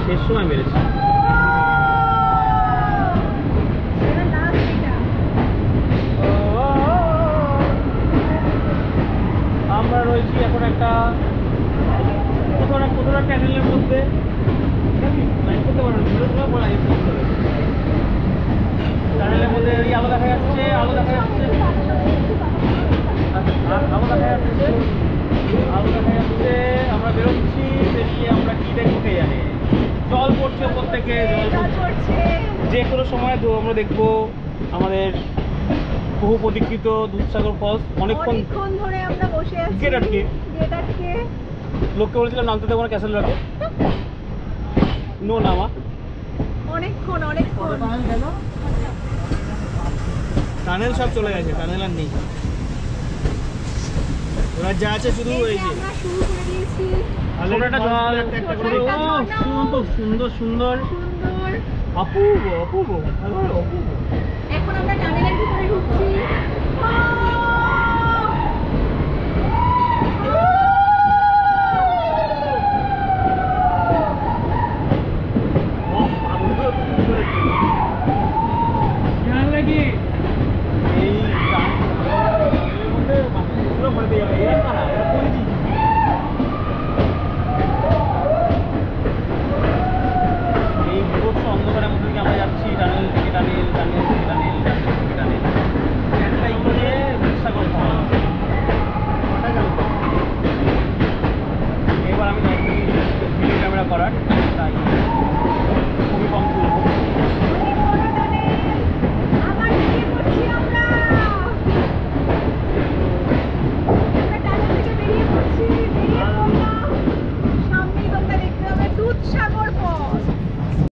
শেষ সময় মেরেছে। আমরা রয়েছি এখন একটা কোথাও ট্যানেলের মধ্যে, ট্যানেলের মধ্যে আলো দেখা যাচ্ছে, আলো দেখা যাচ্ছে, আমরা বেরোচ্ছি। বেরিয়ে আমরা কি দেখবো কে জানে। জল পড়ছে ওপর থেকে, জল পড়ছে। যে কোনো সময় আমরা দেখবো আমাদের বহু প্রতীক্ষিত দুধসাগর ফলস। অনেকক্ষণ ধরে আমরা বসে আছি, গেট আটকে। লোককে বলেছিলাম নামতে দেবো না ক্যাসেল রাখে, নো নামা। অনেকক্ষণ টানেল সব চলে গেছে, টানেল আর নেই। ওরা যা আছে শুধু এই যে সুন্দর সুন্দর অপূর্ব। এখন আমরা টানেলের ভিতরে ঢুকছি।